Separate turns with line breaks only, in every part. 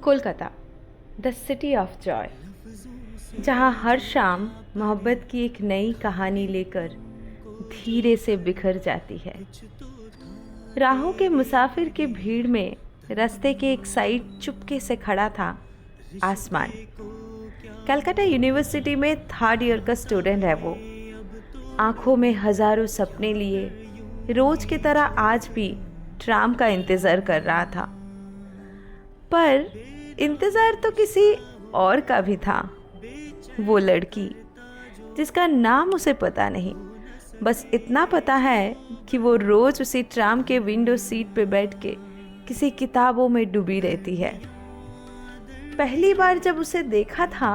Kolkata, the city of Joy, जहाँ हर शाम मोहब्बत की एक नई कहानी लेकर धीरे से बिखर जाती है। राहों के मुसाफिर की भीड़ में रास्ते के एक साइड चुपके से खड़ा था आसमान। कलकत्ता यूनिवर्सिटी में थर्ड ईयर का स्टूडेंट है वो। आंखों में हजारों सपने लिए रोज की तरह आज भी ट्राम का इंतज़ार कर रहा था। पर इंतज़ार तो किसी और का भी था। वो लड़की जिसका नाम उसे पता नहीं, बस इतना पता है कि वो रोज उसी ट्राम के विंडो सीट पे बैठ के किसी किताबों में डूबी रहती है। पहली बार जब उसे देखा था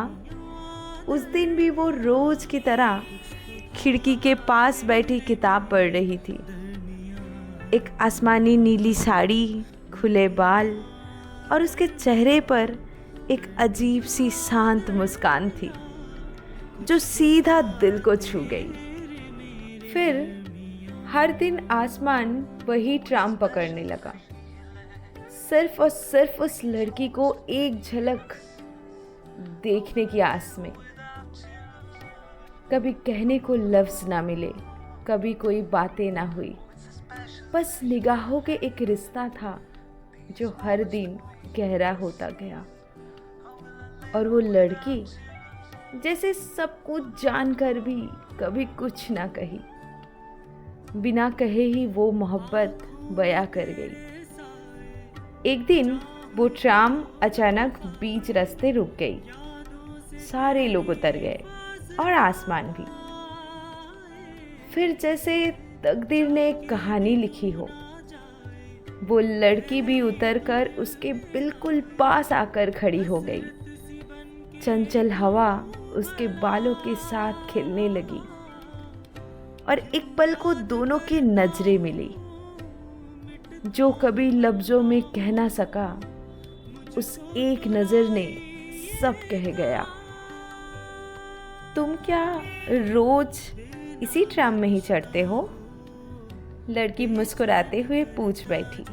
उस दिन भी वो रोज की तरह खिड़की के पास बैठी किताब पढ़ रही थी। एक आसमानी नीली साड़ी, खुले बाल और उसके चेहरे पर एक अजीब सी शांत मुस्कान थी जो सीधा दिल को छू गई। फिर हर दिन आसमान वही ट्राम पकड़ने लगा, सिर्फ और सिर्फ उस लड़की को एक झलक देखने की आस में। कभी कहने को लफ्ज ना मिले, कभी कोई बातें ना हुई, बस निगाहों के एक रिश्ता था जो हर दिन गहरा होता गया। और वो लड़की जैसे सब कुछ जानकर भी कभी कुछ ना कही, बिना कहे ही वो मोहब्बत बयां कर गई। एक दिन वो ट्राम अचानक बीच रास्ते रुक गई। सारे लोग उतर गए और आसमान भी। फिर जैसे तकदीर ने एक कहानी लिखी हो, वो लड़की भी उतरकर उसके बिल्कुल पास आकर खड़ी हो गई। चंचल हवा उसके बालों के साथ खेलने लगी और एक पल को दोनों की नजरें मिली। जो कभी लफ्जों में कह ना सका, उस एक नजर ने सब कह गया। तुम क्या रोज इसी ट्राम में ही चढ़ते हो? लड़की मुस्कुराते हुए पूछ बैठी।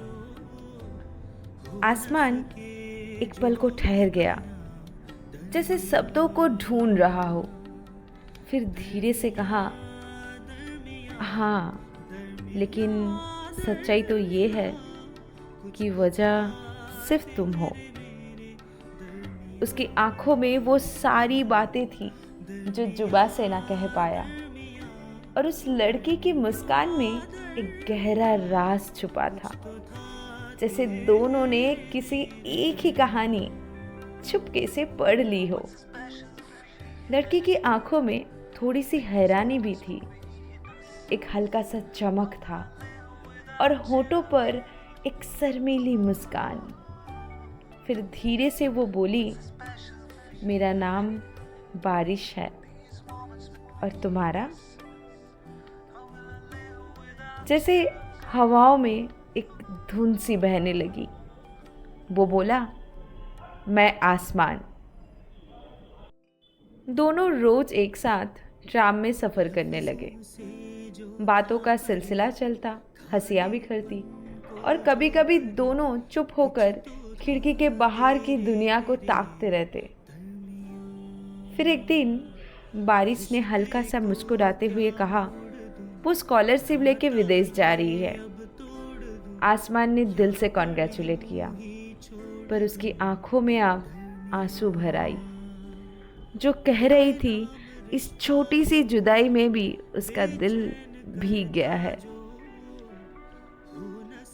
आसमान एक पल को ठहर गया, जैसे शब्दों को ढूंढ रहा हो। फिर धीरे से कहा, हाँ, लेकिन सच्चाई तो ये है कि वजह सिर्फ तुम हो। उसकी आंखों में वो सारी बातें थी जो जुबा से ना कह पाया, और उस लड़की की मुस्कान में एक गहरा राज छुपा था, जैसे दोनों ने किसी एक ही कहानी चुपके से पढ़ ली हो। लड़की की आंखों में थोड़ी सी हैरानी भी थी, एक हल्का सा चमक था और होठों पर एक शर्मीली मुस्कान। फिर धीरे से वो बोली, मेरा नाम बारिश है, और तुम्हारा? जैसे हवाओं में एक धुंध सी बहने लगी। वो बोला, मैं आसमान। दोनों रोज एक साथ ट्राम में सफर करने लगे। बातों का सिलसिला चलता, हंसियां बिखरती, और कभी कभी दोनों चुप होकर खिड़की के बाहर की दुनिया को ताकते रहते। फिर एक दिन बारिश ने हल्का सा मुस्कुराते हुए कहा, वो स्कॉलरशिप लेके विदेश जा रही है। आसमान ने दिल से कॉन्ग्रेचुलेट किया, पर उसकी आंखों में अब आंसू भर आई, जो कह रही थी इस छोटी सी जुदाई में भी उसका दिल भीग गया है।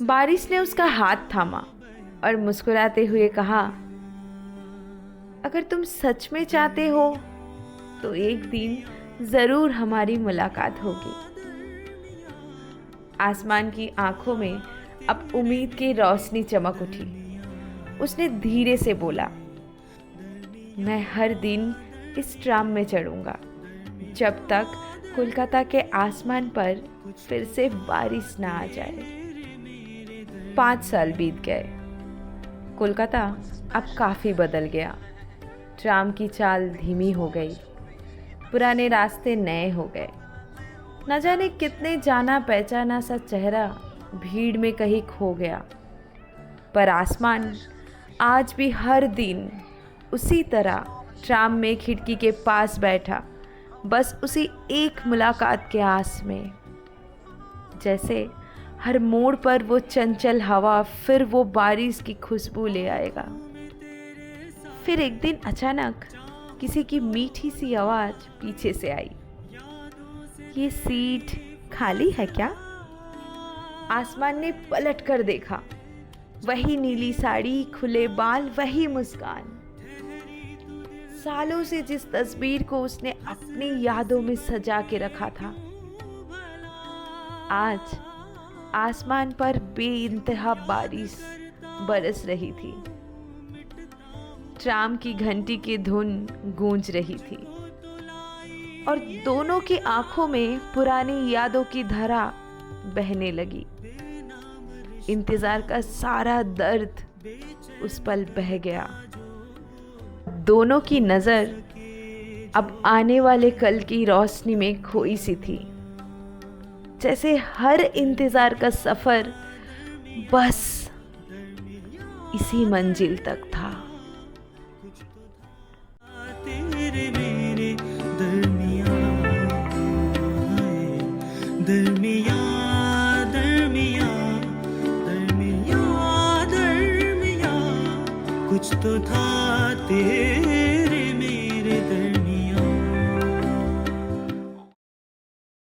बारिश ने उसका हाथ थामा और मुस्कुराते हुए कहा, अगर तुम सच में चाहते हो तो एक दिन जरूर हमारी मुलाकात होगी। आसमान की आंखों में अब उम्मीद की रोशनी चमक उठी। उसने धीरे से बोला, मैं हर दिन इस ट्राम में चढ़ूंगा जब तक कोलकाता के आसमान पर फिर से बारिश ना आ जाए। 5 साल बीत गए। कोलकाता अब काफ़ी बदल गया। ट्राम की चाल धीमी हो गई, पुराने रास्ते नए हो गए। न जाने कितने जाना पहचाना सा चेहरा भीड़ में कहीं खो गया, पर आसमान आज भी हर दिन उसी तरह ट्राम में खिड़की के पास बैठा, बस उसी एक मुलाकात के आस में। जैसे हर मोड़ पर वो चंचल हवा, फिर वो बारिश की खुशबू ले आएगा। फिर एक दिन अचानक किसी की मीठी सी आवाज़ पीछे से आई, ये सीट खाली है क्या? आसमान ने पलट कर देखा, वही नीली साड़ी, खुले बाल, वही मुस्कान। सालों से जिस तस्वीर को उसने अपनी यादों में सजा के रखा था, आज आसमान पर बेइंतहा बारिश बरस रही थी। ट्राम की घंटी की धुन गूंज रही थी और दोनों की आंखों में पुरानी यादों की धारा बहने लगी। इंतजार का सारा दर्द उस पल बह गया। दोनों की नजर अब आने वाले कल की रोशनी में खोई सी थी, जैसे हर इंतजार का सफर बस इसी मंजिल तक था।
तेरे मेरे दरमियां, दरमियां, दरमियां, दरमियां, दरमियां, कुछ तो था तेरे